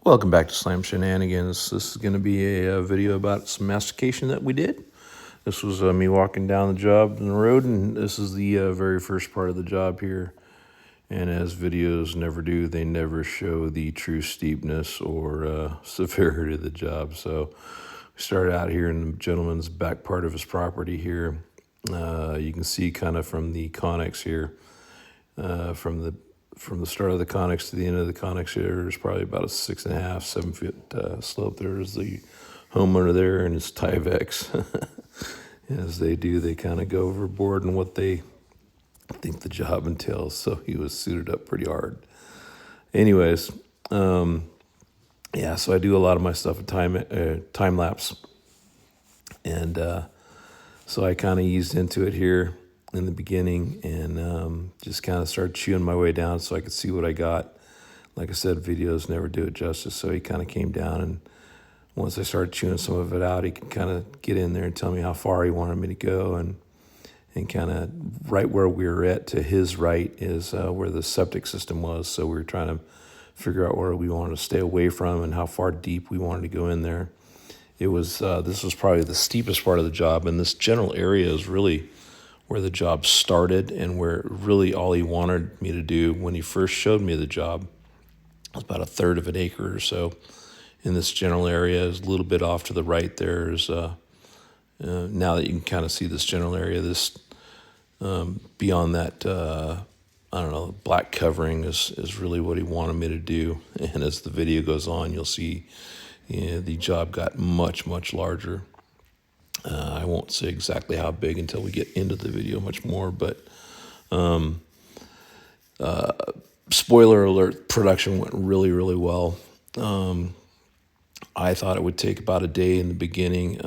Welcome back to Slam Shenanigans. This is going to be a video about some mastication that we did. This was me walking down the job in the road, and this is the very first part of the job here. And as videos never do, they never show the true steepness or severity of the job. So we started out here in the gentleman's back part of his property here. You can see kind of from the conics here, from the start of the conics to the end of the conics here, there's probably about a 6.5, 7 foot slope. There's the homeowner there and his Tyvek. As they do, they kind of go overboard in what they think the job entails. So he was suited up pretty hard. Anyways, yeah, so I do a lot of my stuff at time lapse. And so I kind of eased into it here in the beginning and just kind of started chewing my way down so I could see what I got. Like I said, videos never do it justice, so he kind of came down, and once I started chewing some of it out, he could kind of get in there and tell me how far he wanted me to go, and kind of right where we were at to his right is where the septic system was, so we were trying to figure out where we wanted to stay away from and how far deep we wanted to go in there. It was this was probably the steepest part of the job, and this general area is really where the job started and where really all he wanted me to do when he first showed me the job was about 1/3 of an acre or so in this general area. Is a little bit off to the right there is now that you can kind of see this general area, this beyond that I don't know, black covering is really what he wanted me to do. And as the video goes on, you'll see the job got much larger. I won't say exactly how big until we get into the video much more, but spoiler alert, production went really well. I thought it would take about a day in the beginning,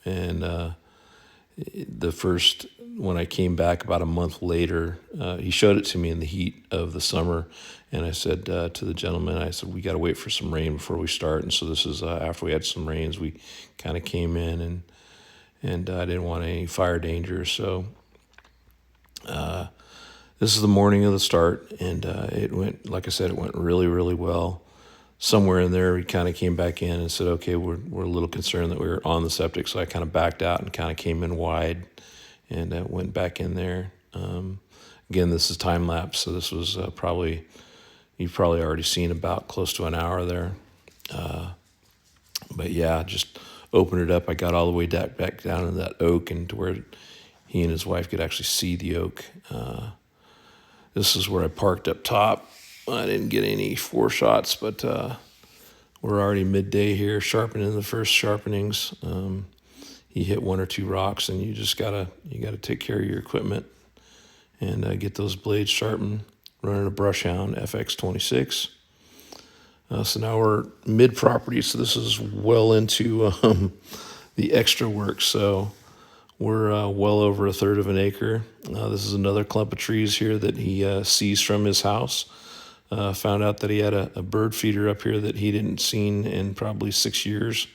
and the first, when I came back about a month later, he showed it to me in the heat of the summer, and I said to the gentleman, I said, we got to wait for some rain before we start. And so this is after we had some rains, we kind of came in, and I didn't want any fire danger. So this is the morning of the start, and it went, like I said, it went really well. Somewhere in there, we kind of came back in and said, okay, we're a little concerned that we were on the septic, so I kind of backed out and kind of came in wide and went back in there. Again, this is time lapse, so this was you've probably already seen about close to an hour there. But yeah, just opened it up. I got all the way back down in that oak and to where he and his wife could actually see the oak. This is where I parked up top. I didn't get any 4 shots, but we're already midday here, sharpening the first sharpenings. He hit 1 or 2 rocks, and you just gotta take care of your equipment and get those blades sharpened. Running a brush hound FX26. So now we're mid property, so this is well into the extra work. So we're well over 1/3 of an acre. This is another clump of trees here that he sees from his house. Found out that he had a bird feeder up here that he didn't seen in probably 6 years.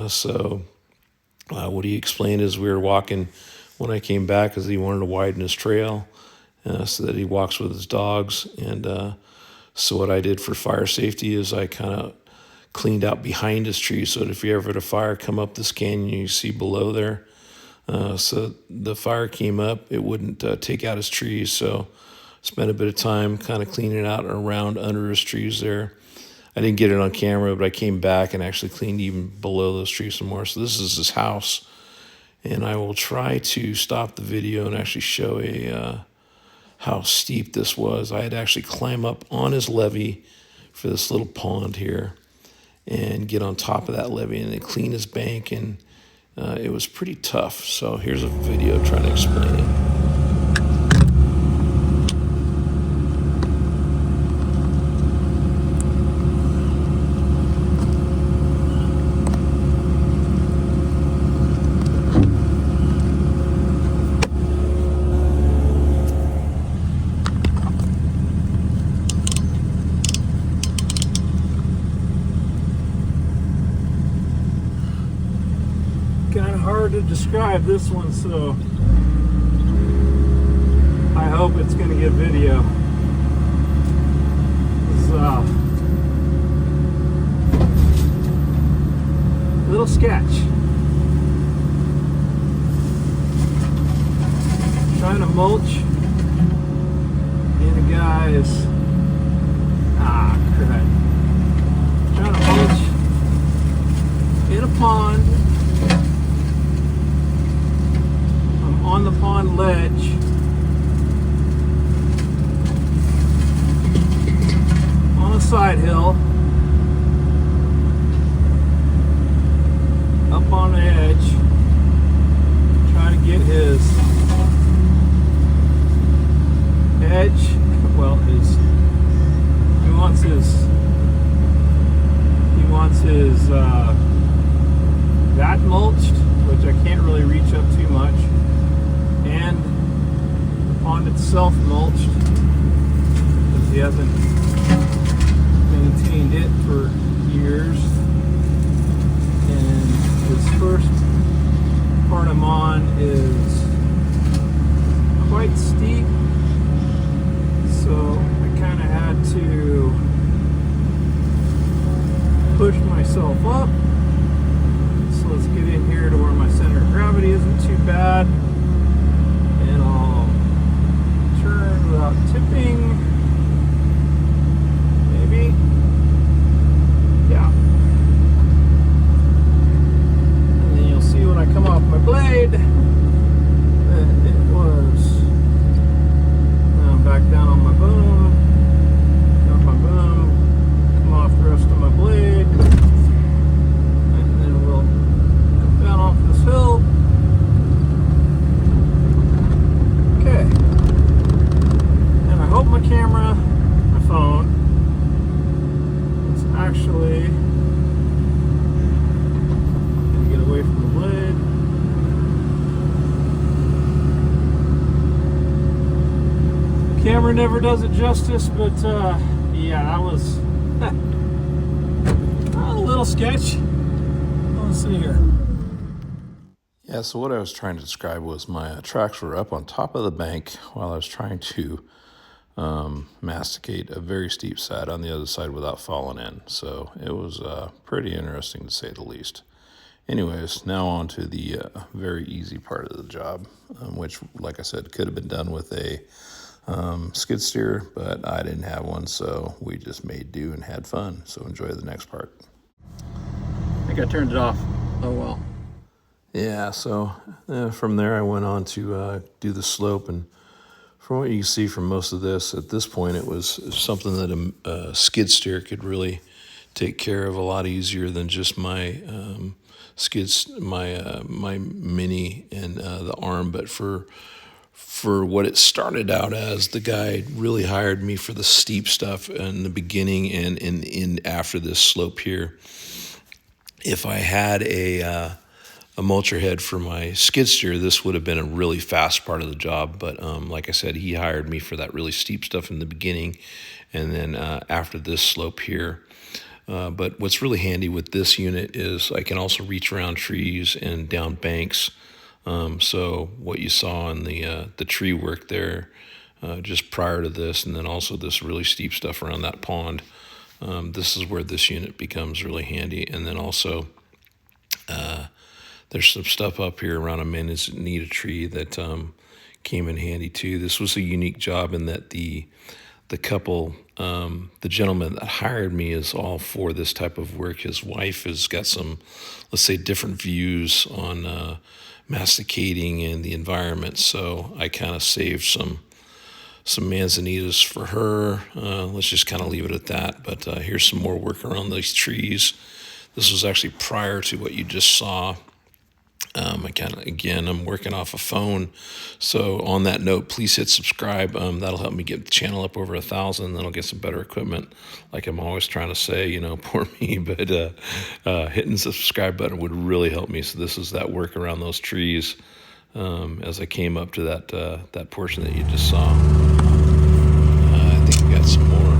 So what he explained is we were walking when I came back because he wanted to widen his trail so that he walks with his dogs. And so what I did for fire safety is I kind of cleaned out behind his tree so that if you ever had a fire come up this canyon you see below there. So the fire came up, it wouldn't take out his trees. So spent a bit of time kind of cleaning out around under his trees there. I didn't get it on camera, but I came back and actually cleaned even below those trees some more. So this is his house, and I will try to stop the video and actually show how steep this was. I had to actually climb up on his levee for this little pond here and get on top of that levee and then clean his bank, and it was pretty tough. So here's a video trying to explain it. Kind of hard to describe this one, so I hope it's going to get video. This is sketch. Trying to mulch in a guy's crud. Trying to mulch in a pond. I'm on the pond ledge. On a side hill. Up on the edge. Trying to get his edge. Well, he wants his that mulched, which I can't really reach up too much, and the pond itself mulched because he hasn't maintained it for years. And his first part I'm on is quite steep, so I kind of had to push myself up. So let's get in here to where my center of gravity isn't too bad, and I'll turn without tipping, maybe. Yeah. And then you'll see when I come off my blade that it was. Now I'm back down on my boom, off my boom, come off the rest of my blade, and then we'll come down off this hill. Okay. And I hope my camera, my phone, is actually gonna get away from the blade. Camera never does it justice, but yeah, that was a little sketch. Let's see here. Yeah, so what I was trying to describe was my tracks were up on top of the bank while I was trying to masticate a very steep side on the other side without falling in. So it was pretty interesting to say the least. Anyways, now on to the very easy part of the job, which, like I said, could have been done with a skid steer, but I didn't have one, so we just made do and had fun. So enjoy the next part. I think I turned it off. Oh well. Yeah, so from there I went on to do the slope, and from what you can see from most of this, at this point it was something that a skid steer could really take care of a lot easier than just my my mini and the arm. But for what it started out as, the guy really hired me for the steep stuff in the beginning and in after this slope here. If I had a mulcher head for my skid steer, this would have been a really fast part of the job. But like I said, he hired me for that really steep stuff in the beginning, and then after this slope here. But what's really handy with this unit is I can also reach around trees and down banks. So what you saw in the tree work there just prior to this, and then also this really steep stuff around that pond, this is where this unit becomes really handy. And then also there's some stuff up here around a manzanita tree that came in handy too. This was a unique job in that the couple, the gentleman that hired me is all for this type of work. His wife has got some, let's say, different views on masticating and the environment. So I kind of saved some manzanitas for her. Let's just kind of leave it at that. But here's some more work around these trees. This was actually prior to what you just saw. I'm working off a phone. So on that note, please hit subscribe. That'll help me get the channel up over 1,000. Then I'll get some better equipment. Like I'm always trying to say, poor me, but hitting the subscribe button would really help me. So this is that work around those trees as I came up to that portion that you just saw. I think we got some more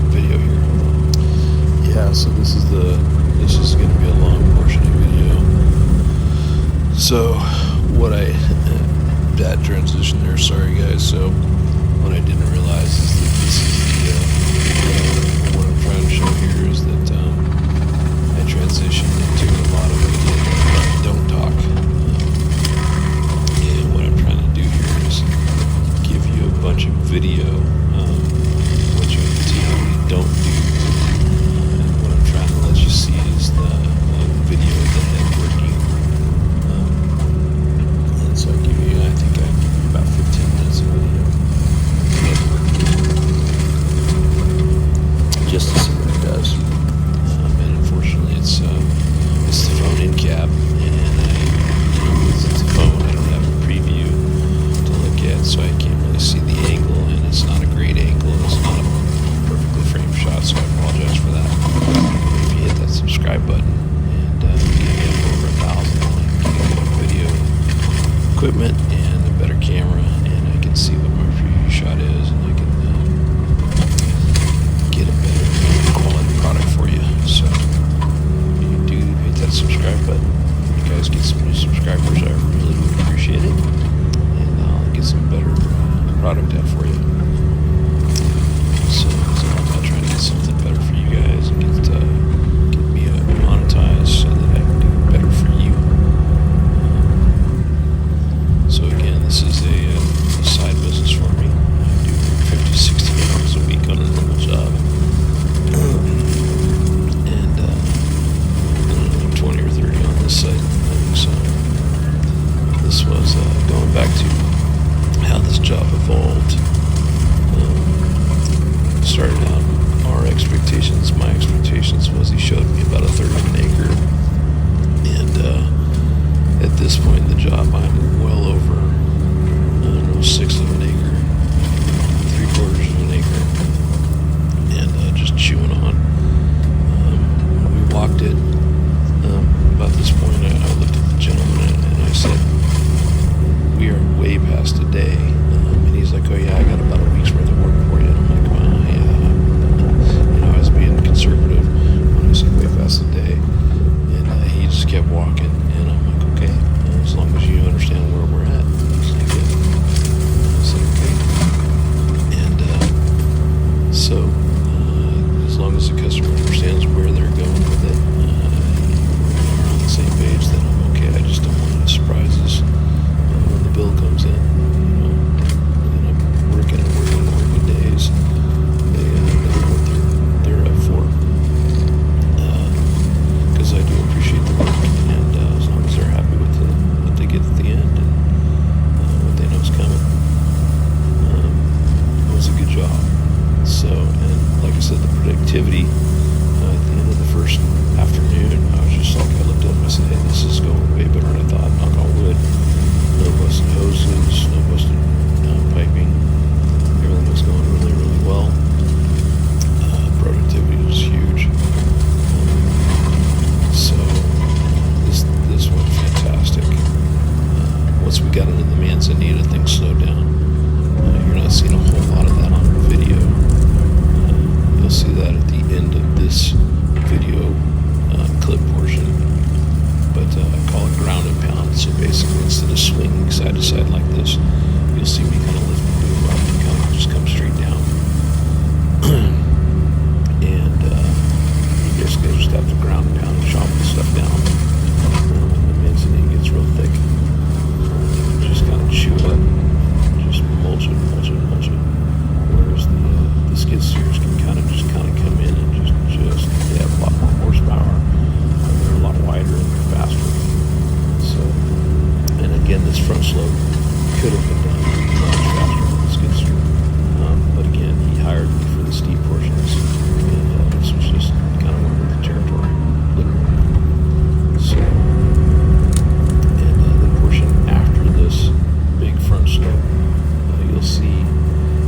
video here. Yeah, so this is going to be a long portion of video. So bad transition there, sorry guys. So what I didn't realize is that this is what I'm trying to show here is that I transitioned expectations. My expectations was he showed me about a third of an acre, and at this point in the job, I'm well over, I don't know, 1/6 of an acre, 3/4 of an acre, and just chewing on. When we walked it, about this point, I looked at the gentleman and I said, "We are way past a day." And he's like, "Oh yeah, I got about a week's worth of work for you." And I'm like, "Well, yeah." I was being conservative when I said way past a day. And he just kept walking. And I'm like, "Okay, as long as you understand where we're at." He's like, "Yeah." I said, "Okay." And so as long as the customer understands where they're going with it, we're on the same page, then I'm okay. I just don't want any surprises when the bill comes in. And I'm working good days. They know what they're up for. Because I do appreciate the work, and as long as they're happy with what they get at the end and what they know is coming, it was a good job. So, and like I said, the productivity at the end of the first afternoon, I was just like, I looked at them, I said, "Hey, this is going way better than I thought, knock on wood." No busted hoses, no busted piping. Everything was going really, really well. Productivity was huge. So this went fantastic. Once we got into the Manzanita, things slowed down. You're not seeing a whole lot of that on video. You'll see that at the end of this video clip portion. But I call it ground and pound. So basically, instead of swinging side to side like this, you'll see me kind of lift the boom up and kind of just come straight down. And basically, I just have to ground and pound and chop the stuff down. When the manzanita gets real thick, just kind of chew it up, just mulch it. Whereas the skid steers can kind of come in and just they have a lot more horsepower. They're a lot wider and they're faster. So, and again, this front slope could have been done much faster than the skid steer. But again, he hired me for the steep portions, and this was just kind of went with the territory, literally. So, and the portion after this big front slope, you'll see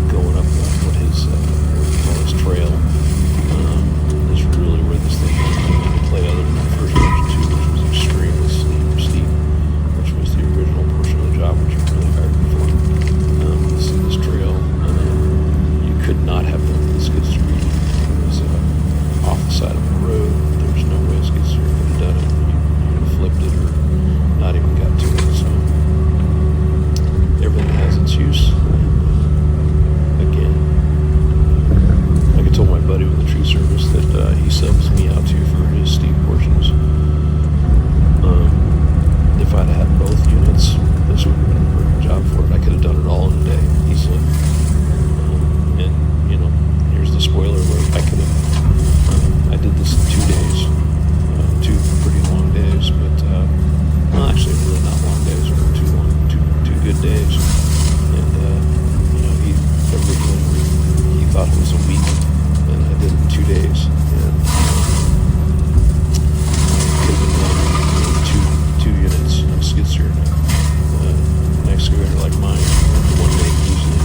going up what we call his trail, is really where this thing came into play, other than the first portion too, which was extremely steep, which was the original portion of the job, which you really hired me for. You see this trail, you could not have done the skid steer. It was off the side of the road. There was no way a skid steer could have done it. You would have flipped it or not even got to it. So everything has its use. Again, like I told my buddy with the tree service that he subs me out to for his steep portions. If I'd had both units, this would have been a perfect job for it. I could have done it all in a day, easily. And, here's the spoiler alert. I did this in 2 days. 2 pretty long days, but, well, actually, really not long days. They were two good days. And, he originally, he thought it was a week, and I did it in 2 days. And I could have done two units of skid steer. An excavator like mine, 1 day easily.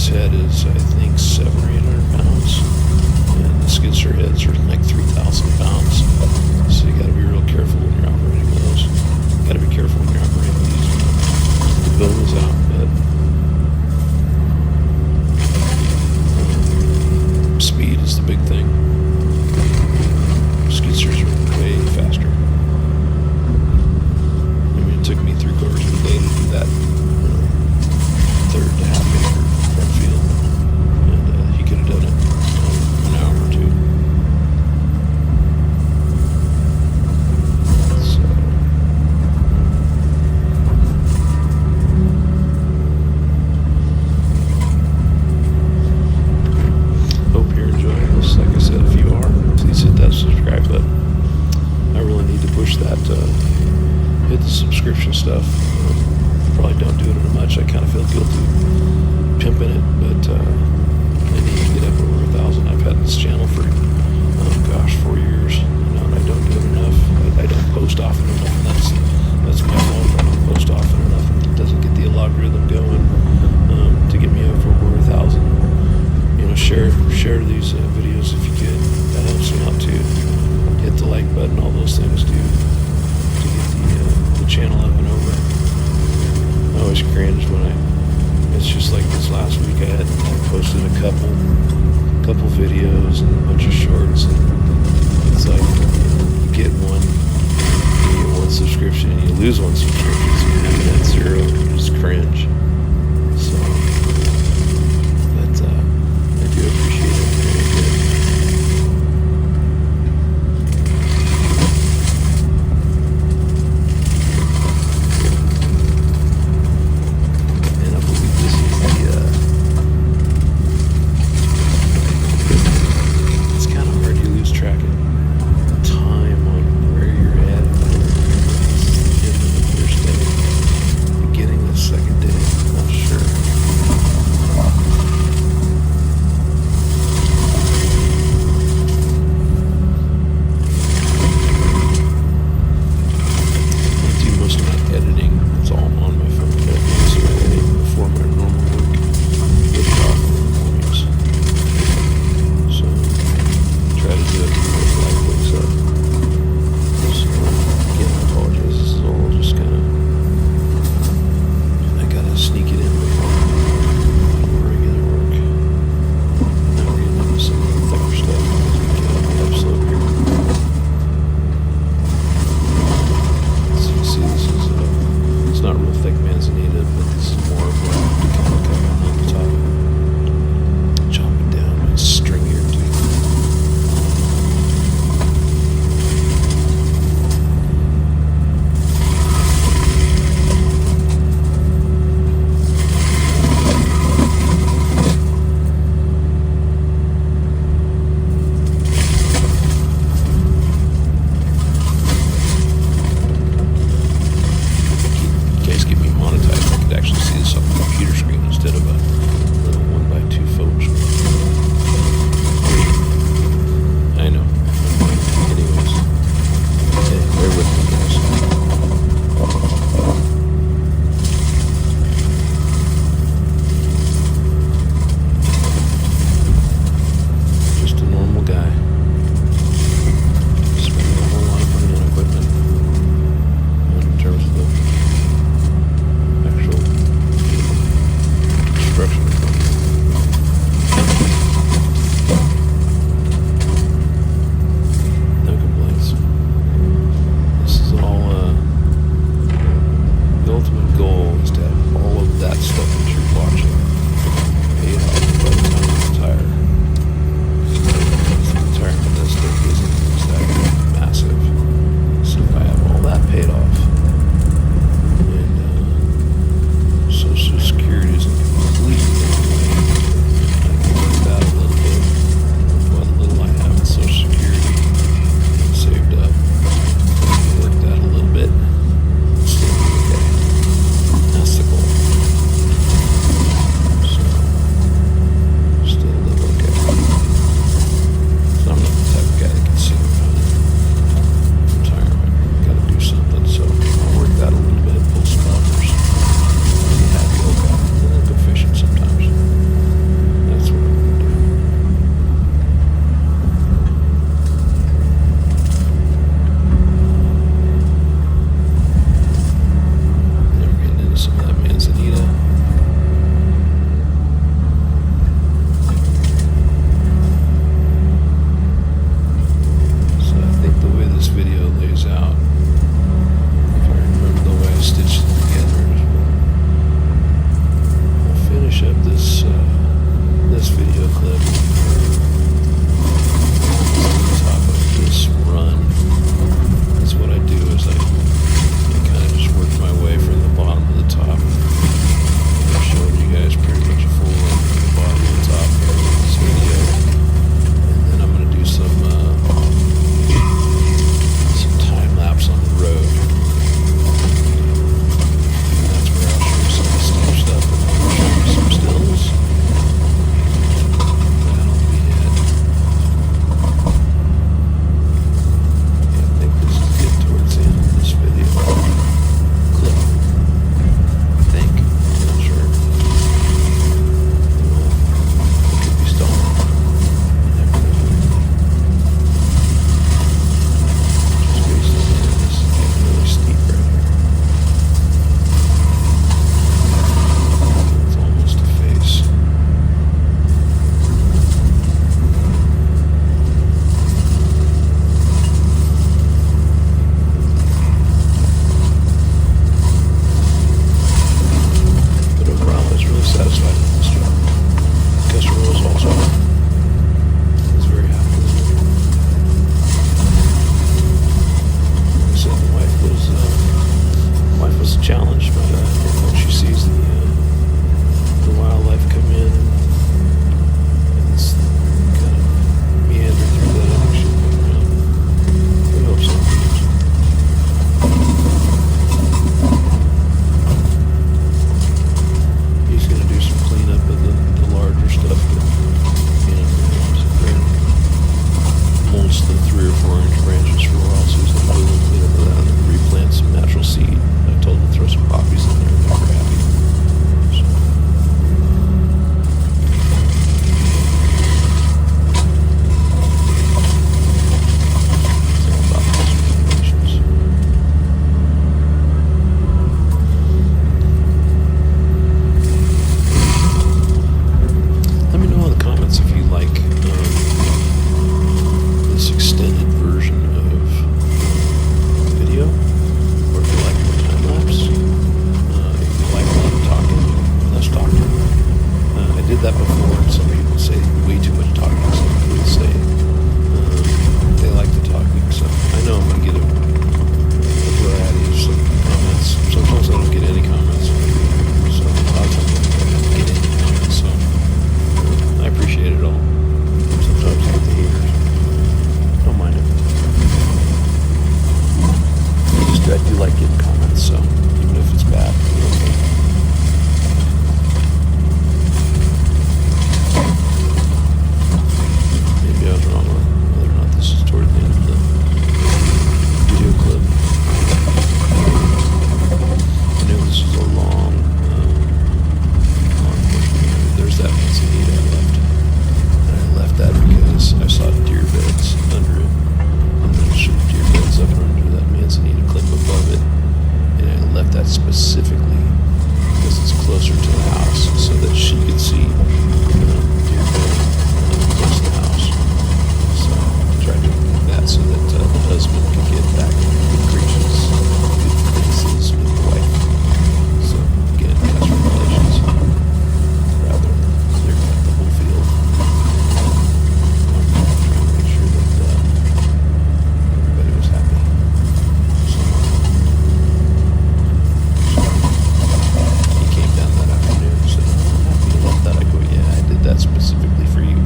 This head is, I think, 700 or 800 pounds, and the skid steer heads are like 3,000 pounds. So you got to be real careful when you're operating those. Got to be careful when you're operating these. The boom is out, but speed is the big thing. Skid steers are way faster. I mean, it took me 3/4 of the day to do that third to half acre front field, and he could have done it in an hour or two. So, hope you're enjoying this. Like I said, if you are, please hit that subscribe button. I really need to push that. Hit the subscription stuff. Probably don't do it much. I kind of feel guilty pimping it, but I need to get up over 1,000. I've had this channel for 4 years, and I don't do it enough. I don't post often enough, and that's my fault. I don't post often enough, and it doesn't get the algorithm going to get me up over 1,000. Share these videos if you could. That helps me out too. Hit the like button. All those things do to get the channel up and over. I always cringe when it's just like this last week I posted a couple videos and a bunch of shorts, and it's like you get one subscription and you lose one subscription, so you're having that zero. It's cringe. So, but I do appreciate it. closer to the house so that she could see deer close to the house. So I tried to do that so that the husband could get back in good gracious, good graces with the wife. So again, customer relations rather than clear cut the whole field. Trying to make sure that everybody was happy. He came down that afternoon and said, "Oh, I'm happy you love that." I go, "Yeah, I did that specifically for you."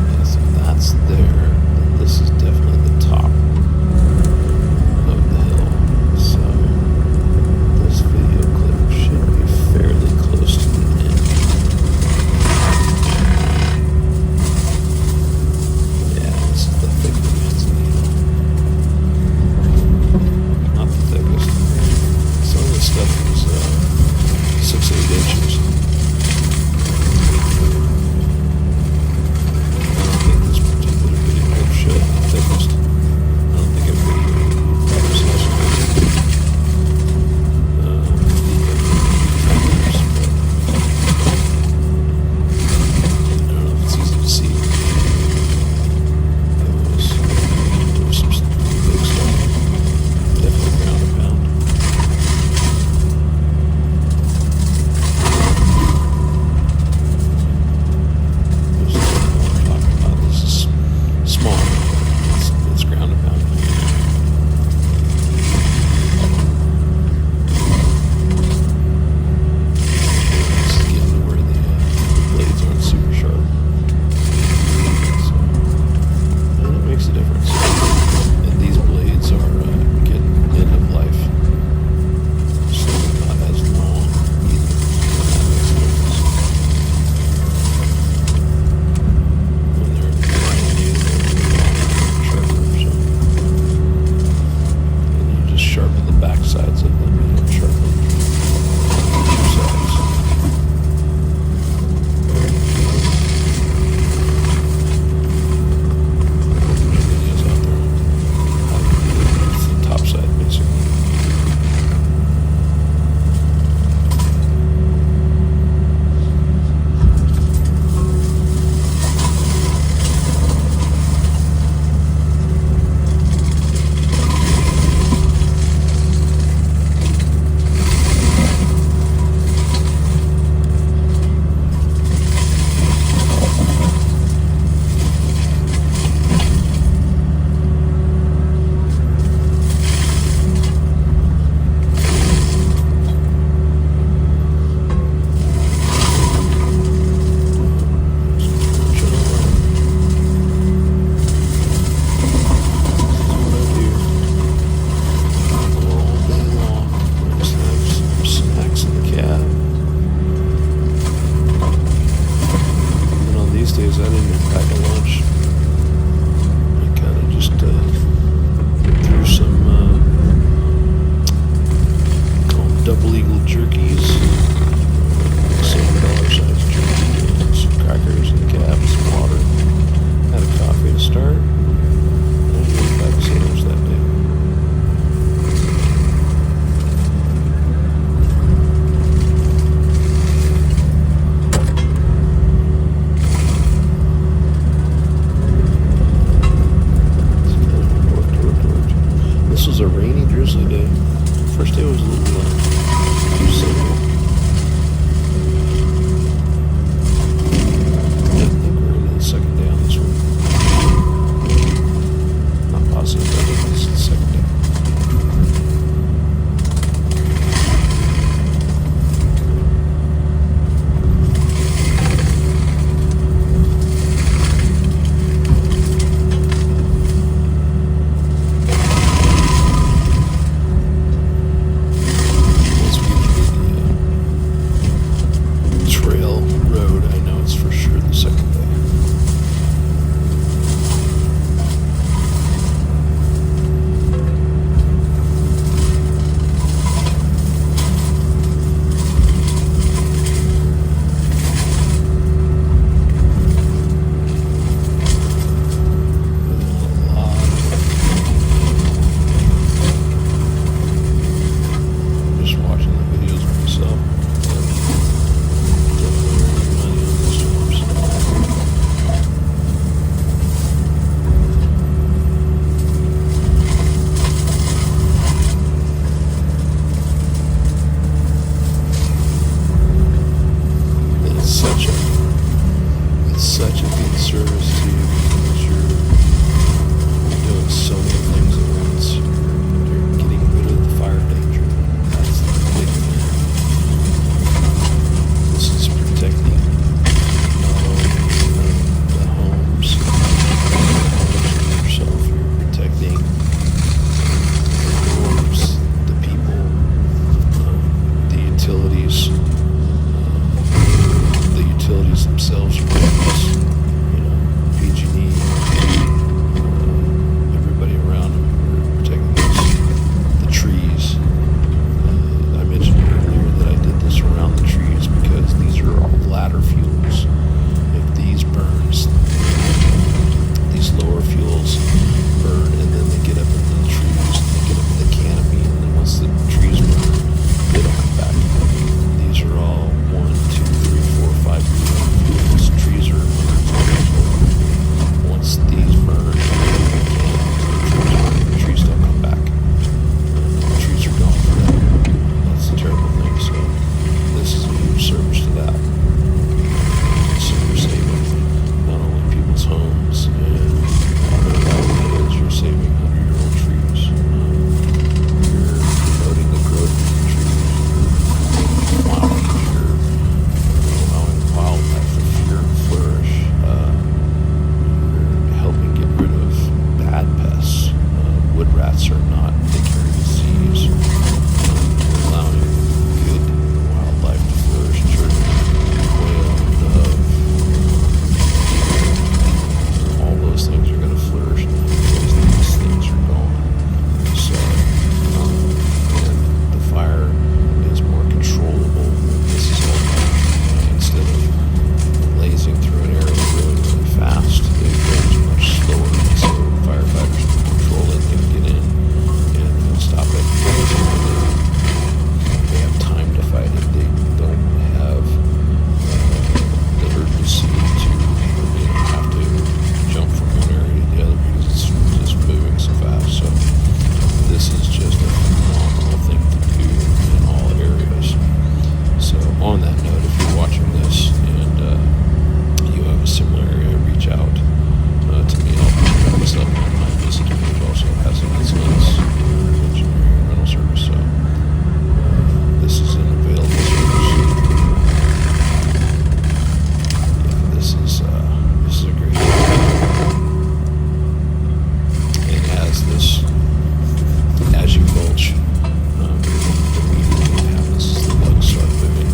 Yeah, so that's there. This is definitely the top of the hill. So this video clip should be fairly close to the end. Yeah, this is the thick manzanita. Not the thickest. Some of the stuff was 6-8 inches. I don't think this particular video clip showed the thickest. I don't think everybody probably saw some of the feathers, but I don't know if it's easy to see. There was some big stuff. Definitely ground and pound. This is what I'm talking about. This is small. It's ground and pound. This is getting to where the blades aren't super sharp. So, and it makes a difference. And these blades are getting end of life. So they're not as long either. And that makes a difference. When they're brand new, they're sharper. So, and you just sharpen the back sides of them. You don't sharpen the two sides. Videos out there. How to do it with the top side, basically. Days I didn't even pack a lunch. I kind of just threw some call them double eagle jerkies, $7 size jerky, and some crackers in the cab, some water. Had a coffee to start. I didn't even pack a sandwich that day. This was a rainy, drizzly day. First day was a little too simple. utilities. The utilities themselves are dangerous. You know, PG&E, everybody around them are protecting this. The trees. I mentioned earlier that I did this around the trees because these are all ladder fuels. If these burns, these lower fuels burn, and then they get up into the trees, they get up in the canopy, and then once the trees burn, they don't come back. These are all 1, 2, 3, 4, 5 year old fuels. Trees are hundreds of years old. Once these burn, the trees don't come back. The trees are gone forever. That's the terrible thing. So this is a huge service to that. So you're saving not only people's homes and their livelihoods, you're saving 100-year-old trees. You're promoting the growth of the trees. Flowering, you're allowing wildlife to flourish. You're helping get rid of bad pests. Wood rats are not, they carry disease. You're allowing good wildlife to flourish. Turtle, quail, dove, all those things are going to flourish now because these things are gone. So, and the fire is more controllable when this is all done. Instead of blazing through an area really, really fast, it goes much slower. So firefighters can control it, they can get in and stop it. They have time to fight it. They don't have the urgency to have to jump from one area to the other because it's just moving so fast. So this is just a phenomenal thing to do in all areas. So on that note, if you're watching this and you have a similar area, reach out to me. I'll put this up on my business page. Also has an excellence engineering rental service. So this is an available service. Yeah, this is a great idea. And as you mulch, immediately what happens is the bugs start moving.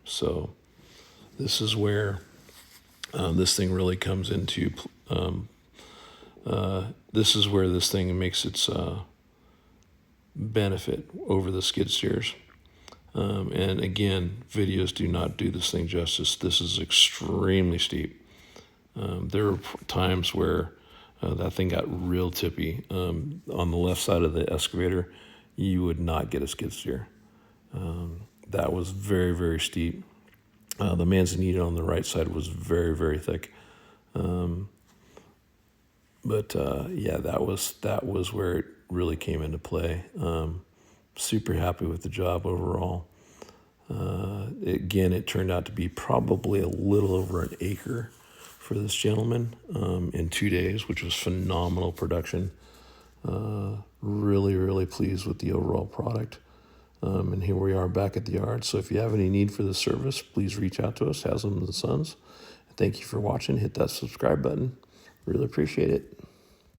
So this is where this thing really comes into, this is where this thing makes its benefit over the skid steers. And again, videos do not do this thing justice. This is extremely steep. There were times where that thing got real tippy. On the left side of the excavator, you would not get a skid steer. That was very, very steep. The manzanita on the right side was very, very thick. But yeah, that was where it really came into play. Super happy with the job overall. Again, it turned out to be probably a little over an acre for this gentleman in 2 days, which was phenomenal production. Really, really pleased with the overall product. And here we are back at the yard. So if you have any need for this service, please reach out to us, Haslam and Sons. Thank you for watching. Hit that subscribe button. Really appreciate it.